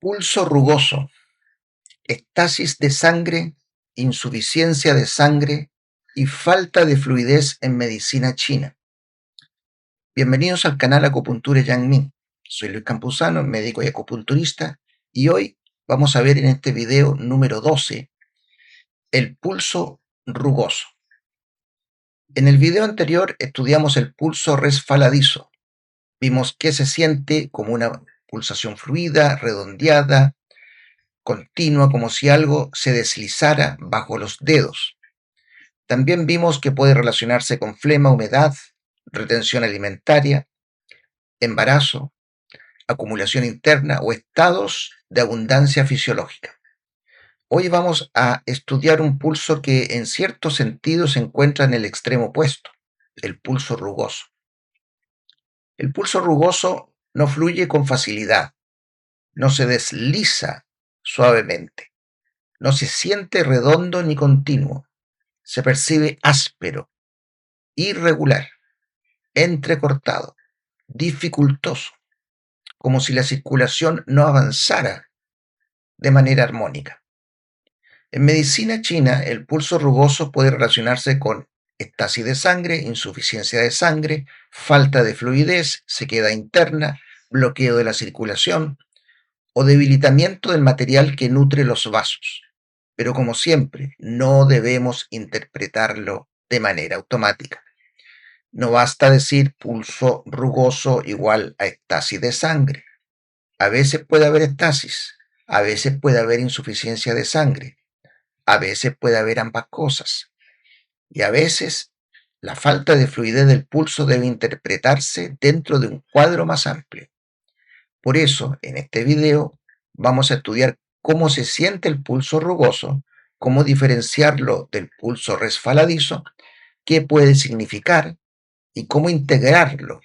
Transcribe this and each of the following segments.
Pulso rugoso, estasis de sangre, insuficiencia de sangre y falta de fluidez en medicina china. Bienvenidos al canal Acupuntura Yang Min. Soy Luis Campuzano, médico y acupunturista, y hoy vamos a ver en este video número 12 el pulso rugoso. En el video anterior estudiamos el pulso resbaladizo. Vimos que se siente como una pulsación fluida, redondeada, continua, como si algo se deslizara bajo los dedos. También vimos que puede relacionarse con flema, humedad, retención alimentaria, embarazo, acumulación interna o estados de abundancia fisiológica. Hoy vamos a estudiar un pulso que en cierto sentido se encuentra en el extremo opuesto, el pulso rugoso. El pulso rugoso no fluye con facilidad, no se desliza suavemente, no se siente redondo ni continuo, se percibe áspero, irregular, entrecortado, dificultoso, como si la circulación no avanzara de manera armónica. En medicina china, el pulso rugoso puede relacionarse con estasis de sangre, insuficiencia de sangre, falta de fluidez, sequedad interna, bloqueo de la circulación o debilitamiento del material que nutre los vasos. Pero como siempre, no debemos interpretarlo de manera automática. No basta decir pulso rugoso igual a estasis de sangre. A veces puede haber estasis, a veces puede haber insuficiencia de sangre, a veces puede haber ambas cosas. Y a veces la falta de fluidez del pulso debe interpretarse dentro de un cuadro más amplio. Por eso, en este video, vamos a estudiar cómo se siente el pulso rugoso, cómo diferenciarlo del pulso resbaladizo, qué puede significar y cómo integrarlo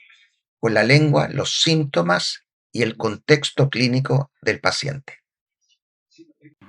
con la lengua, los síntomas y el contexto clínico del paciente.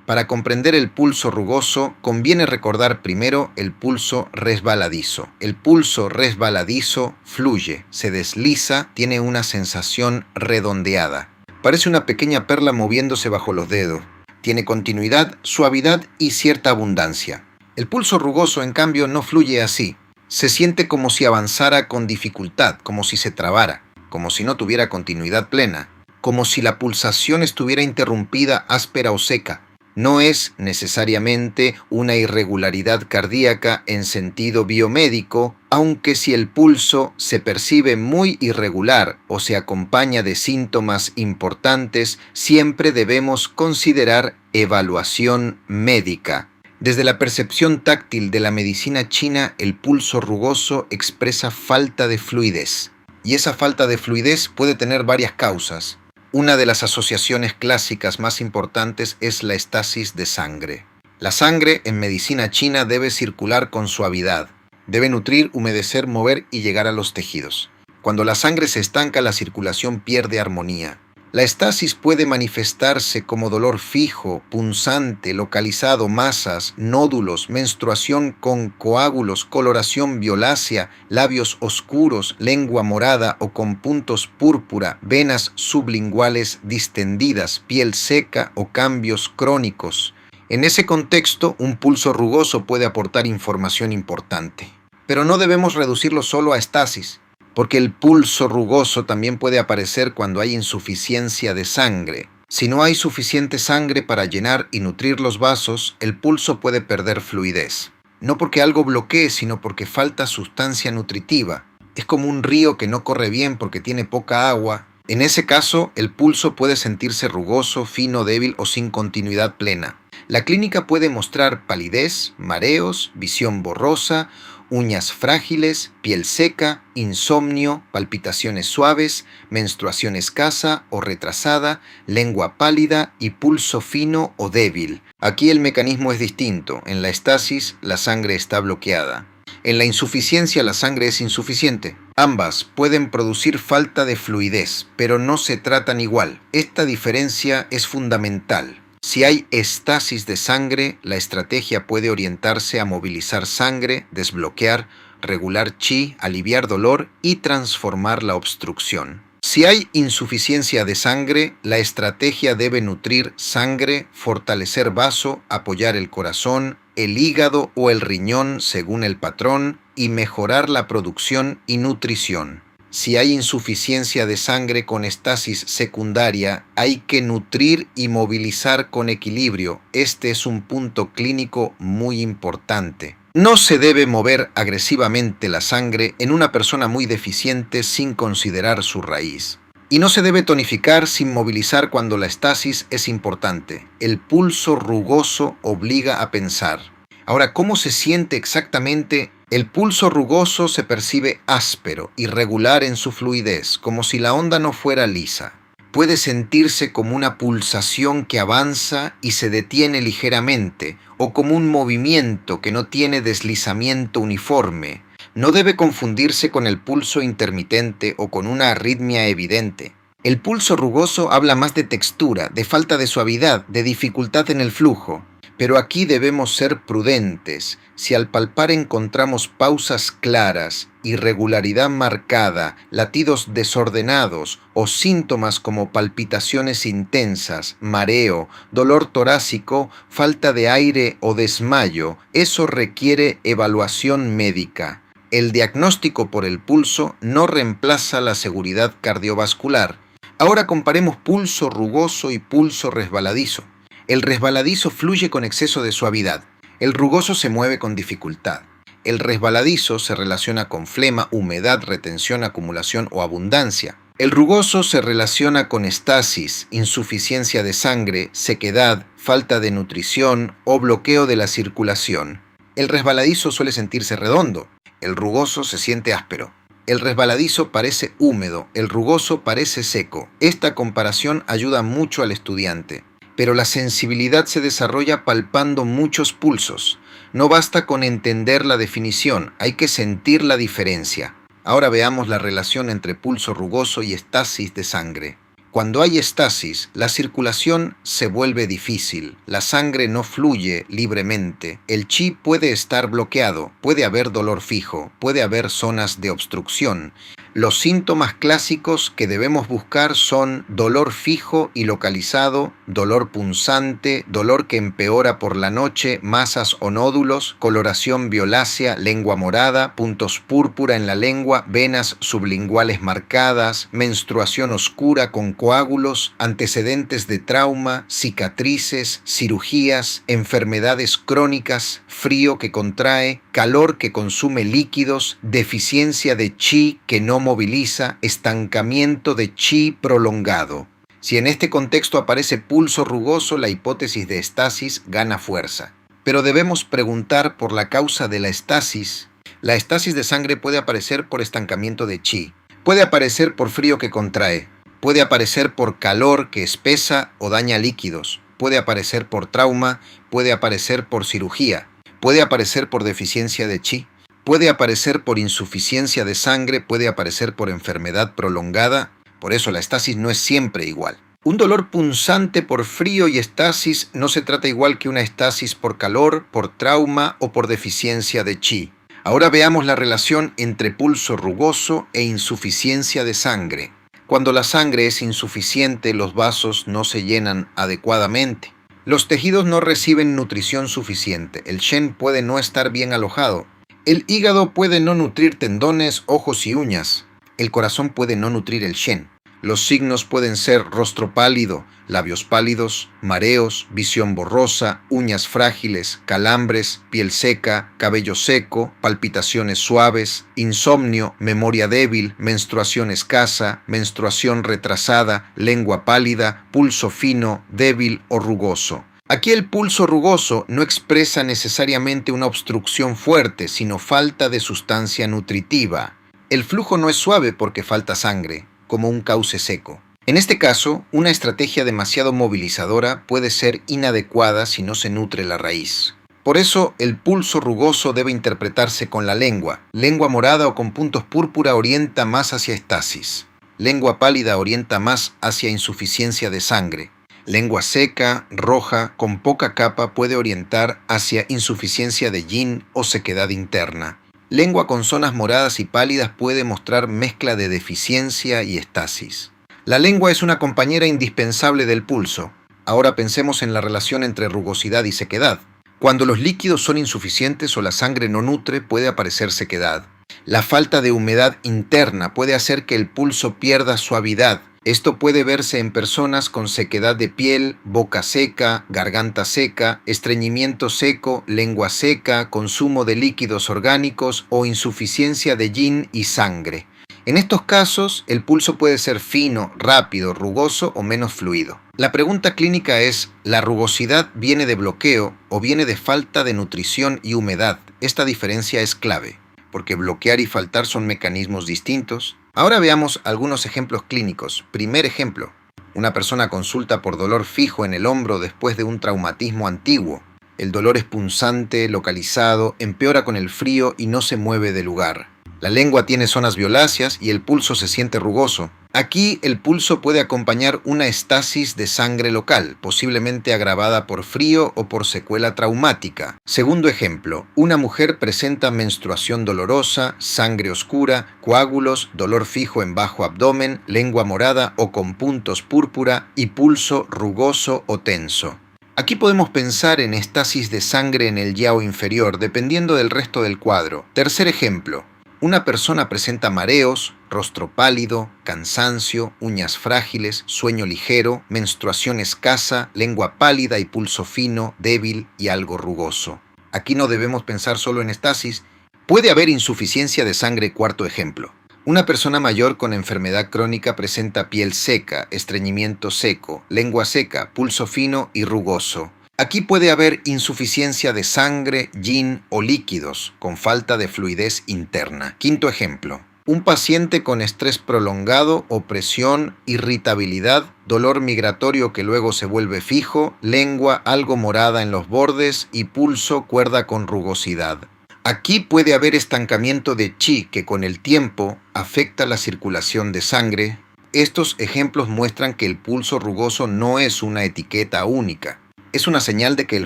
Para comprender el pulso rugoso, conviene recordar primero el pulso resbaladizo. El pulso resbaladizo fluye, se desliza, tiene una sensación redondeada. Parece una pequeña perla moviéndose bajo los dedos. Tiene continuidad, suavidad y cierta abundancia. El pulso rugoso, en cambio, no fluye así. Se siente como si avanzara con dificultad, como si se trabara, como si no tuviera continuidad plena, como si la pulsación estuviera interrumpida, áspera o seca. No es necesariamente una irregularidad cardíaca en sentido biomédico, aunque si el pulso se percibe muy irregular o se acompaña de síntomas importantes, siempre debemos considerar evaluación médica. Desde la percepción táctil de la medicina china, el pulso rugoso expresa falta de fluidez. Y esa falta de fluidez puede tener varias causas. Una de las asociaciones clásicas más importantes es la estasis de sangre. La sangre en medicina china debe circular con suavidad. Debe nutrir, humedecer, mover y llegar a los tejidos. Cuando la sangre se estanca, la circulación pierde armonía. La estasis puede manifestarse como dolor fijo, punzante, localizado, masas, nódulos, menstruación con coágulos, coloración violácea, labios oscuros, lengua morada o con puntos púrpura, venas sublinguales distendidas, piel seca o cambios crónicos. En ese contexto, un pulso rugoso puede aportar información importante. Pero no debemos reducirlo solo a estasis, porque el pulso rugoso también puede aparecer cuando hay insuficiencia de sangre. Si no hay suficiente sangre para llenar y nutrir los vasos, el pulso puede perder fluidez. No porque algo bloquee, sino porque falta sustancia nutritiva. Es como un río que no corre bien porque tiene poca agua. En ese caso, el pulso puede sentirse rugoso, fino, débil o sin continuidad plena. La clínica puede mostrar palidez, mareos, visión borrosa uñas frágiles, piel seca, insomnio, palpitaciones suaves, menstruación escasa o retrasada, lengua pálida y pulso fino o débil. Aquí el mecanismo es distinto. En la estasis, la sangre está bloqueada. En la insuficiencia, la sangre es insuficiente. Ambas pueden producir falta de fluidez, pero no se tratan igual. Esta diferencia es fundamental. Si hay estasis de sangre, la estrategia puede orientarse a movilizar sangre, desbloquear, regular chi, aliviar dolor y transformar la obstrucción. Si hay insuficiencia de sangre, la estrategia debe nutrir sangre, fortalecer vaso, apoyar el corazón, el hígado o el riñón según el patrón y mejorar la producción y nutrición. Si hay insuficiencia de sangre con estasis secundaria, hay que nutrir y movilizar con equilibrio. Este es un punto clínico muy importante. No se debe mover agresivamente la sangre en una persona muy deficiente sin considerar su raíz. Y no se debe tonificar sin movilizar cuando la estasis es importante. El pulso rugoso obliga a pensar. Ahora, ¿cómo se siente exactamente? El pulso rugoso se percibe áspero, irregular en su fluidez, como si la onda no fuera lisa. Puede sentirse como una pulsación que avanza y se detiene ligeramente, o como un movimiento que no tiene deslizamiento uniforme. No debe confundirse con el pulso intermitente o con una arritmia evidente. El pulso rugoso habla más de textura, de falta de suavidad, de dificultad en el flujo. Pero aquí debemos ser prudentes. Si al palpar encontramos pausas claras, irregularidad marcada, latidos desordenados o síntomas como palpitaciones intensas, mareo, dolor torácico, falta de aire o desmayo, eso requiere evaluación médica. El diagnóstico por el pulso no reemplaza la seguridad cardiovascular. Ahora comparemos pulso rugoso y pulso resbaladizo. El resbaladizo fluye con exceso de suavidad. El rugoso se mueve con dificultad. El resbaladizo se relaciona con flema, humedad, retención, acumulación o abundancia. El rugoso se relaciona con estasis, insuficiencia de sangre, sequedad, falta de nutrición o bloqueo de la circulación. El resbaladizo suele sentirse redondo. El rugoso se siente áspero. El resbaladizo parece húmedo, el rugoso parece seco. Esta comparación ayuda mucho al estudiante. Pero la sensibilidad se desarrolla palpando muchos pulsos. No basta con entender la definición, hay que sentir la diferencia. Ahora veamos la relación entre pulso rugoso y estasis de sangre. Cuando hay estasis, la circulación se vuelve difícil, la sangre no fluye libremente, el chi puede estar bloqueado, puede haber dolor fijo, puede haber zonas de obstrucción. Los síntomas clásicos que debemos buscar son dolor fijo y localizado, dolor punzante, dolor que empeora por la noche, masas o nódulos, coloración violácea, lengua morada, puntos púrpura en la lengua, venas sublinguales marcadas, menstruación oscura con coágulos, antecedentes de trauma, cicatrices, cirugías, enfermedades crónicas, frío que contrae, calor que consume líquidos, deficiencia de chi que no moviliza, estancamiento de chi prolongado. Si en este contexto aparece pulso rugoso, la hipótesis de estasis gana fuerza. Pero debemos preguntar por la causa de la estasis. La estasis de sangre puede aparecer por estancamiento de chi, puede aparecer por frío que contrae, puede aparecer por calor que espesa o daña líquidos, puede aparecer por trauma, puede aparecer por cirugía, puede aparecer por deficiencia de chi, puede aparecer por insuficiencia de sangre, puede aparecer por enfermedad prolongada. Por eso la estasis no es siempre igual. Un dolor punzante por frío y estasis no se trata igual que una estasis por calor, por trauma o por deficiencia de chi. Ahora veamos la relación entre pulso rugoso e insuficiencia de sangre. Cuando la sangre es insuficiente, los vasos no se llenan adecuadamente. Los tejidos no reciben nutrición suficiente. El shen puede no estar bien alojado. El hígado puede no nutrir tendones, ojos y uñas. El corazón puede no nutrir el shen. Los signos pueden ser rostro pálido, labios pálidos, mareos, visión borrosa, uñas frágiles, calambres, piel seca, cabello seco, palpitaciones suaves, insomnio, memoria débil, menstruación escasa, menstruación retrasada, lengua pálida, pulso fino, débil o rugoso. Aquí el pulso rugoso no expresa necesariamente una obstrucción fuerte, sino falta de sustancia nutritiva. El flujo no es suave porque falta sangre, como un cauce seco. En este caso, una estrategia demasiado movilizadora puede ser inadecuada si no se nutre la raíz. Por eso, el pulso rugoso debe interpretarse con la lengua. Lengua morada o con puntos púrpura orienta más hacia estasis. Lengua pálida orienta más hacia insuficiencia de sangre. Lengua seca, roja, con poca capa puede orientar hacia insuficiencia de yin o sequedad interna. Lengua con zonas moradas y pálidas puede mostrar mezcla de deficiencia y estasis. La lengua es una compañera indispensable del pulso. Ahora pensemos en la relación entre rugosidad y sequedad. Cuando los líquidos son insuficientes o la sangre no nutre, puede aparecer sequedad. La falta de humedad interna puede hacer que el pulso pierda suavidad. Esto puede verse en personas con sequedad de piel, boca seca, garganta seca, estreñimiento seco, lengua seca, consumo de líquidos orgánicos o insuficiencia de yin y sangre. En estos casos, el pulso puede ser fino, rápido, rugoso o menos fluido. La pregunta clínica es, ¿la rugosidad viene de bloqueo o viene de falta de nutrición y humedad? Esta diferencia es clave, porque bloquear y faltar son mecanismos distintos. Ahora veamos algunos ejemplos clínicos. Primer ejemplo, una persona consulta por dolor fijo en el hombro después de un traumatismo antiguo. El dolor es punzante, localizado, empeora con el frío y no se mueve de lugar. La lengua tiene zonas violáceas y el pulso se siente rugoso. Aquí el pulso puede acompañar una estasis de sangre local, posiblemente agravada por frío o por secuela traumática. Segundo ejemplo, una mujer presenta menstruación dolorosa, sangre oscura, coágulos, dolor fijo en bajo abdomen, lengua morada o con puntos púrpura y pulso rugoso o tenso. Aquí podemos pensar en estasis de sangre en el yao inferior, dependiendo del resto del cuadro. Tercer ejemplo. Una persona presenta mareos, rostro pálido, cansancio, uñas frágiles, sueño ligero, menstruación escasa, lengua pálida y pulso fino, débil y algo rugoso. Aquí no debemos pensar solo en estasis. Puede haber insuficiencia de sangre, cuarto ejemplo. Una persona mayor con enfermedad crónica presenta piel seca, estreñimiento seco, lengua seca, pulso fino y rugoso. Aquí puede haber insuficiencia de sangre, yin o líquidos, con falta de fluidez interna. Quinto ejemplo. Un paciente con estrés prolongado, opresión, irritabilidad, dolor migratorio que luego se vuelve fijo, lengua algo morada en los bordes y pulso cuerda con rugosidad. Aquí puede haber estancamiento de chi que con el tiempo afecta la circulación de sangre. Estos ejemplos muestran que el pulso rugoso no es una etiqueta única. Es una señal de que el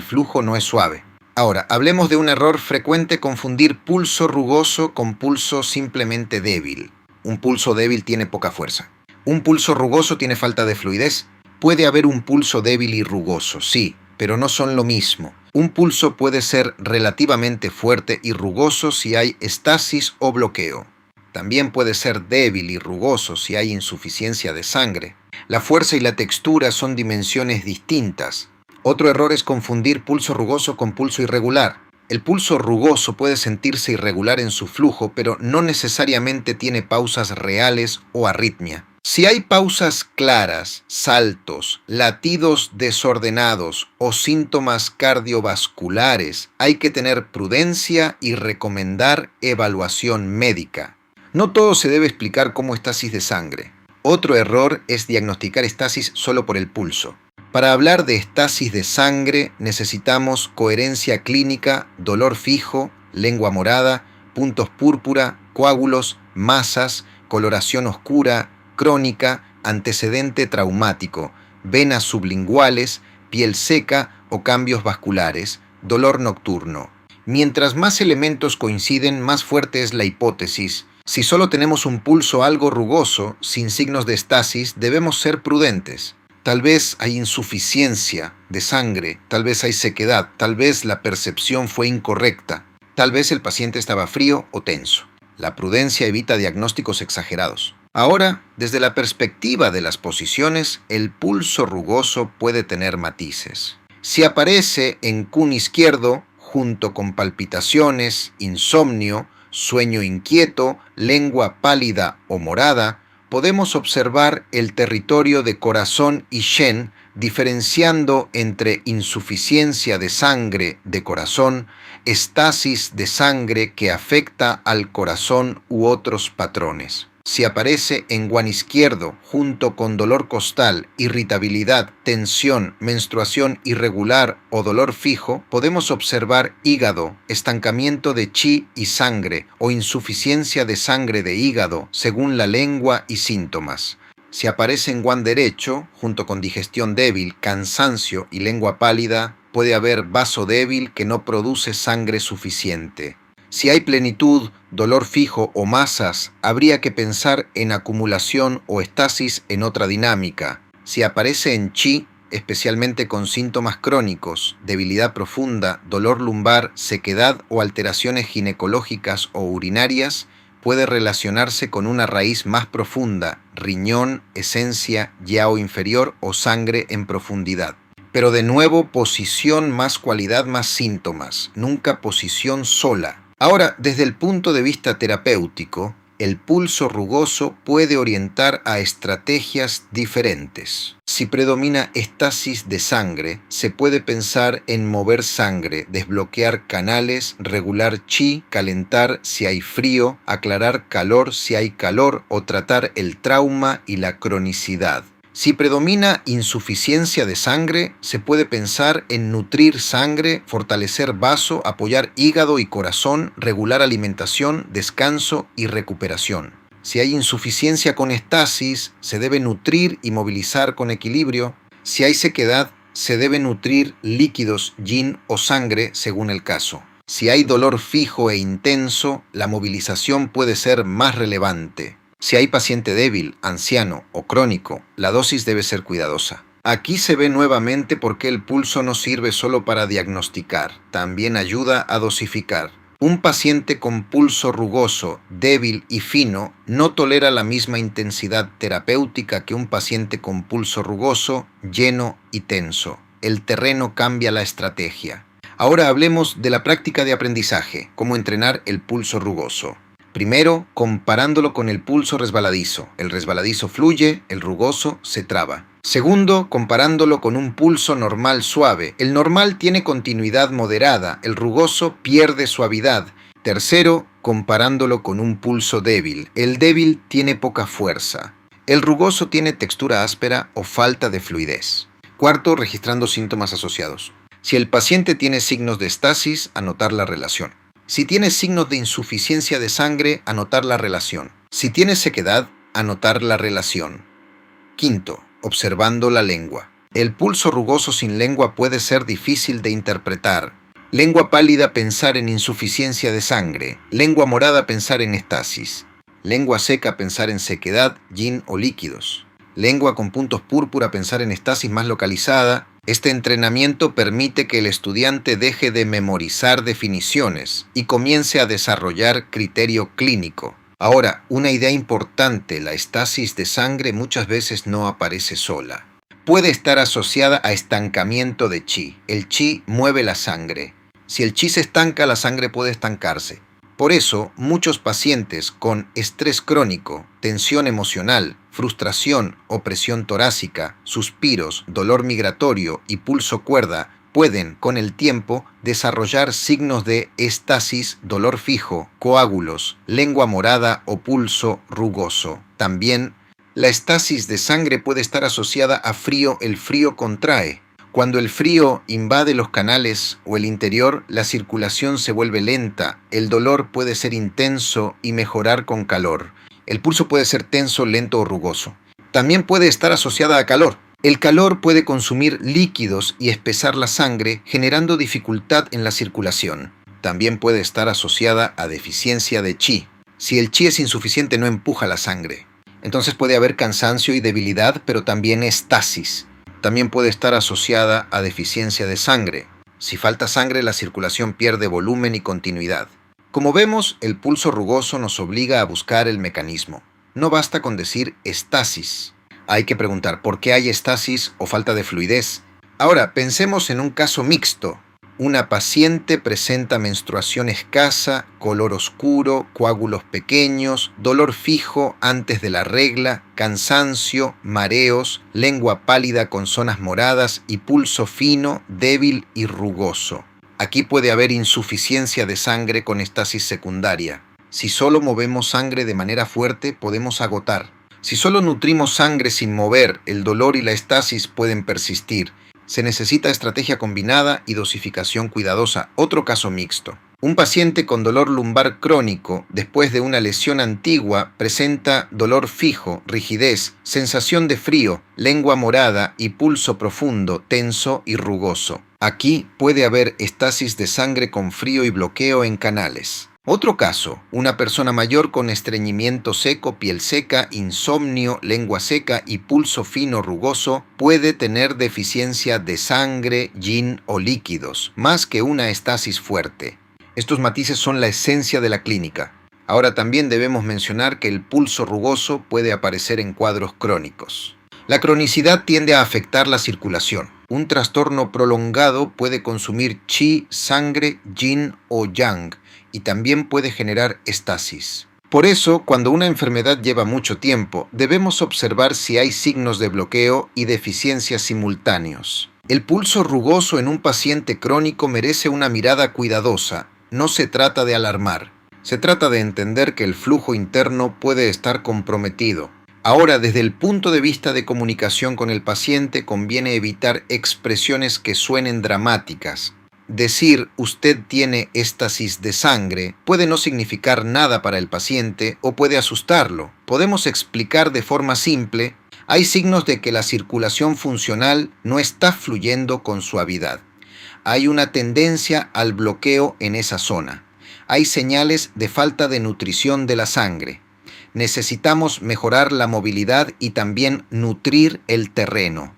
flujo no es suave. Ahora, hablemos de un error frecuente: confundir pulso rugoso con pulso simplemente débil. Un pulso débil tiene poca fuerza. Un pulso rugoso tiene falta de fluidez. Puede haber un pulso débil y rugoso, sí, pero no son lo mismo. Un pulso puede ser relativamente fuerte y rugoso si hay estasis o bloqueo. También puede ser débil y rugoso si hay insuficiencia de sangre. La fuerza y la textura son dimensiones distintas. Otro error es confundir pulso rugoso con pulso irregular. El pulso rugoso puede sentirse irregular en su flujo, pero no necesariamente tiene pausas reales o arritmia. Si hay pausas claras, saltos, latidos desordenados o síntomas cardiovasculares, hay que tener prudencia y recomendar evaluación médica. No todo se debe explicar como estasis de sangre. Otro error es diagnosticar estasis solo por el pulso. Para hablar de estasis de sangre necesitamos coherencia clínica, dolor fijo, lengua morada, puntos púrpura, coágulos, masas, coloración oscura, crónica, antecedente traumático, venas sublinguales, piel seca o cambios vasculares, dolor nocturno. Mientras más elementos coinciden, más fuerte es la hipótesis. Si solo tenemos un pulso algo rugoso, sin signos de estasis, debemos ser prudentes. Tal vez hay insuficiencia de sangre, tal vez hay sequedad, tal vez la percepción fue incorrecta, tal vez el paciente estaba frío o tenso. La prudencia evita diagnósticos exagerados. Ahora, desde la perspectiva de las posiciones, el pulso rugoso puede tener matices. Si aparece en cun izquierdo, junto con palpitaciones, insomnio, sueño inquieto, lengua pálida o morada, podemos observar el territorio de corazón y shen diferenciando entre insuficiencia de sangre de corazón, estasis de sangre que afecta al corazón u otros patrones. Si aparece en guan izquierdo junto con dolor costal, irritabilidad, tensión, menstruación irregular o dolor fijo, podemos observar hígado, estancamiento de chi y sangre o insuficiencia de sangre de hígado según la lengua y síntomas. Si aparece en guan derecho, junto con digestión débil, cansancio y lengua pálida, puede haber vaso débil que no produce sangre suficiente. Si hay plenitud, dolor fijo o masas, habría que pensar en acumulación o estasis en otra dinámica. Si aparece en chi, especialmente con síntomas crónicos, debilidad profunda, dolor lumbar, sequedad o alteraciones ginecológicas o urinarias, puede relacionarse con una raíz más profunda, riñón, esencia, yao inferior o sangre en profundidad. Pero de nuevo, posición más cualidad más síntomas, nunca posición sola. Ahora, desde el punto de vista terapéutico, el pulso rugoso puede orientar a estrategias diferentes. Si predomina estasis de sangre, se puede pensar en mover sangre, desbloquear canales, regular chi, calentar si hay frío, aclarar calor si hay calor o tratar el trauma y la cronicidad. Si predomina insuficiencia de sangre, se puede pensar en nutrir sangre, fortalecer vaso, apoyar hígado y corazón, regular alimentación, descanso y recuperación. Si hay insuficiencia con estasis, se debe nutrir y movilizar con equilibrio. Si hay sequedad, se debe nutrir líquidos, yin o sangre según el caso. Si hay dolor fijo e intenso, la movilización puede ser más relevante. Si hay paciente débil, anciano o crónico, la dosis debe ser cuidadosa. Aquí se ve nuevamente por qué el pulso no sirve solo para diagnosticar, también ayuda a dosificar. Un paciente con pulso rugoso, débil y fino no tolera la misma intensidad terapéutica que un paciente con pulso rugoso, lleno y tenso. El terreno cambia la estrategia. Ahora hablemos de la práctica de aprendizaje, cómo entrenar el pulso rugoso. Primero, comparándolo con el pulso resbaladizo. El resbaladizo fluye, el rugoso se traba. Segundo, comparándolo con un pulso normal suave. El normal tiene continuidad moderada, el rugoso pierde suavidad. Tercero, comparándolo con un pulso débil. El débil tiene poca fuerza. El rugoso tiene textura áspera o falta de fluidez. Cuarto, registrando síntomas asociados. Si el paciente tiene signos de estasis, anotar la relación. Si tiene signos de insuficiencia de sangre, anotar la relación. Si tiene sequedad, anotar la relación. Quinto, observando la lengua. El pulso rugoso sin lengua puede ser difícil de interpretar. Lengua pálida, pensar en insuficiencia de sangre. Lengua morada, pensar en estasis. Lengua seca, pensar en sequedad, yin o líquidos. Lengua con puntos púrpura, pensar en estasis más localizada. Este entrenamiento permite que el estudiante deje de memorizar definiciones y comience a desarrollar criterio clínico. Ahora, una idea importante, la estasis de sangre muchas veces no aparece sola. Puede estar asociada a estancamiento de chi. El chi mueve la sangre. Si el chi se estanca, la sangre puede estancarse. Por eso, muchos pacientes con estrés crónico, tensión emocional, frustración o presión torácica, suspiros, dolor migratorio y pulso cuerda pueden, con el tiempo, desarrollar signos de estasis, dolor fijo, coágulos, lengua morada o pulso rugoso. También, la estasis de sangre puede estar asociada a frío. El frío contrae. Cuando el frío invade los canales o el interior, la circulación se vuelve lenta, el dolor puede ser intenso y mejorar con calor. El pulso puede ser tenso, lento o rugoso. También puede estar asociada a calor. El calor puede consumir líquidos y espesar la sangre, generando dificultad en la circulación. También puede estar asociada a deficiencia de chi. Si el chi es insuficiente, no empuja la sangre. Entonces puede haber cansancio y debilidad, pero también estasis. También puede estar asociada a deficiencia de sangre. Si falta sangre, la circulación pierde volumen y continuidad. Como vemos, el pulso rugoso nos obliga a buscar el mecanismo. No basta con decir estasis. Hay que preguntar por qué hay estasis o falta de fluidez. Ahora, pensemos en un caso mixto. Una paciente presenta menstruación escasa, color oscuro, coágulos pequeños, dolor fijo antes de la regla, cansancio, mareos, lengua pálida con zonas moradas y pulso fino, débil y rugoso. Aquí puede haber insuficiencia de sangre con estasis secundaria. Si solo movemos sangre de manera fuerte, podemos agotar. Si solo nutrimos sangre sin mover, el dolor y la estasis pueden persistir. Se necesita estrategia combinada y dosificación cuidadosa. Otro caso mixto. Un paciente con dolor lumbar crónico después de una lesión antigua presenta dolor fijo, rigidez, sensación de frío, lengua morada y pulso profundo, tenso y rugoso. Aquí puede haber estasis de sangre con frío y bloqueo en canales. Otro caso, una persona mayor con estreñimiento seco, piel seca, insomnio, lengua seca y pulso fino rugoso puede tener deficiencia de sangre, yin o líquidos, más que una estasis fuerte. Estos matices son la esencia de la clínica. Ahora también debemos mencionar que el pulso rugoso puede aparecer en cuadros crónicos. La cronicidad tiende a afectar la circulación. Un trastorno prolongado puede consumir chi, sangre, yin o yang, y también puede generar estasis. Por eso, cuando una enfermedad lleva mucho tiempo, debemos observar si hay signos de bloqueo y deficiencias simultáneos. El pulso rugoso en un paciente crónico merece una mirada cuidadosa. No se trata de alarmar. Se trata de entender que el flujo interno puede estar comprometido. Ahora, desde el punto de vista de comunicación con el paciente, conviene evitar expresiones que suenen dramáticas. Decir usted tiene éstasis de sangre puede no significar nada para el paciente o puede asustarlo. Podemos explicar de forma simple: hay signos de que la circulación funcional no está fluyendo con suavidad. Hay una tendencia al bloqueo en esa zona. Hay señales de falta de nutrición de la sangre. Necesitamos mejorar la movilidad y también nutrir el terreno.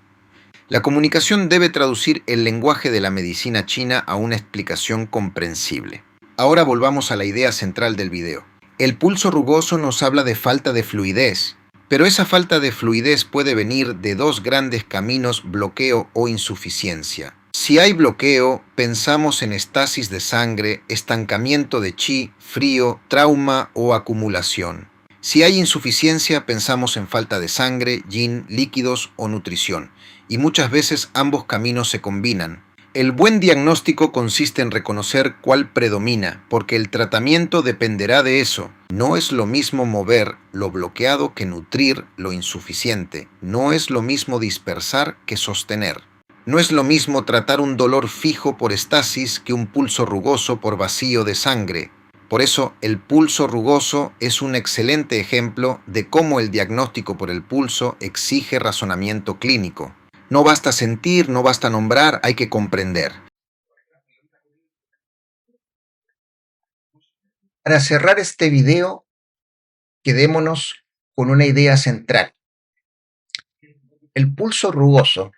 La comunicación debe traducir el lenguaje de la medicina china a una explicación comprensible. Ahora volvamos a la idea central del video. El pulso rugoso nos habla de falta de fluidez, pero esa falta de fluidez puede venir de dos grandes caminos: bloqueo o insuficiencia. Si hay bloqueo, pensamos en estasis de sangre, estancamiento de chi, frío, trauma o acumulación. Si hay insuficiencia, pensamos en falta de sangre, yin, líquidos o nutrición, y muchas veces ambos caminos se combinan. El buen diagnóstico consiste en reconocer cuál predomina, porque el tratamiento dependerá de eso. No es lo mismo mover lo bloqueado que nutrir lo insuficiente. No es lo mismo dispersar que sostener. No es lo mismo tratar un dolor fijo por estasis que un pulso rugoso por vacío de sangre. Por eso, el pulso rugoso es un excelente ejemplo de cómo el diagnóstico por el pulso exige razonamiento clínico. No basta sentir, no basta nombrar, hay que comprender. Para cerrar este video, quedémonos con una idea central. El pulso rugoso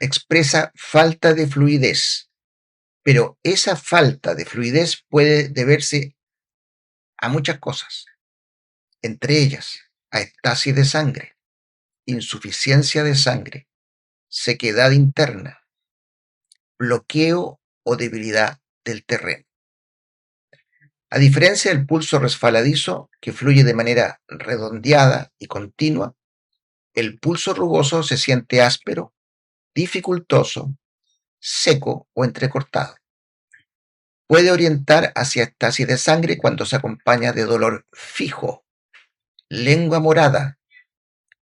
expresa falta de fluidez, pero esa falta de fluidez puede deberse a muchas cosas, entre ellas a estasis de sangre, insuficiencia de sangre, sequedad interna, bloqueo o debilidad del terreno. A diferencia del pulso resbaladizo, que fluye de manera redondeada y continua, el pulso rugoso se siente áspero, dificultoso, seco o entrecortado. Puede orientar hacia estasis de sangre cuando se acompaña de dolor fijo, lengua morada,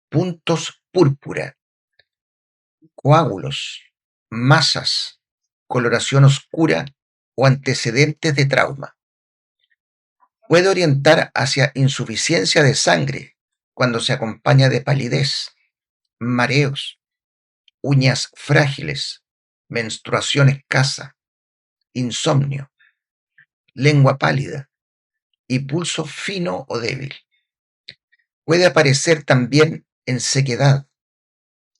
puntos púrpura, coágulos, masas, coloración oscura o antecedentes de trauma. Puede orientar hacia insuficiencia de sangre cuando se acompaña de palidez, mareos, uñas frágiles, menstruación escasa, insomnio, lengua pálida y pulso fino o débil. Puede aparecer también en sequedad,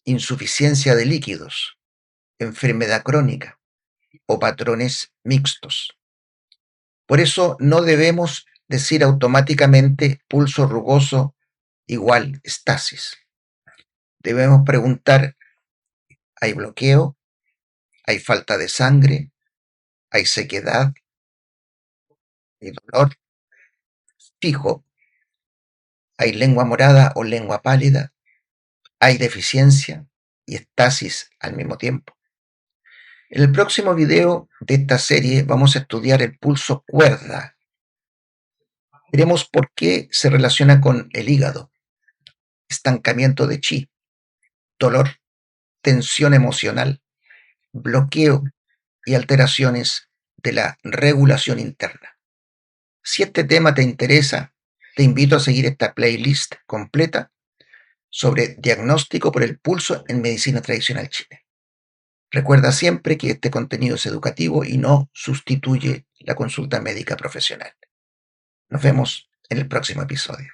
insuficiencia de líquidos, enfermedad crónica o patrones mixtos. Por eso no debemos decir automáticamente pulso rugoso igual estasis. Debemos preguntar: ¿hay bloqueo? ¿Hay falta de sangre? hay sequedad, hay dolor fijo, hay lengua morada o lengua pálida, hay deficiencia y estasis al mismo tiempo. En el próximo video de esta serie vamos a estudiar el pulso cuerda. Veremos por qué se relaciona con el hígado, estancamiento de chi, dolor, tensión emocional, bloqueo y alteraciones de la regulación interna. Si este tema te interesa, te invito a seguir esta playlist completa sobre diagnóstico por el pulso en medicina tradicional china. Recuerda siempre que este contenido es educativo y no sustituye la consulta médica profesional. Nos vemos en el próximo episodio.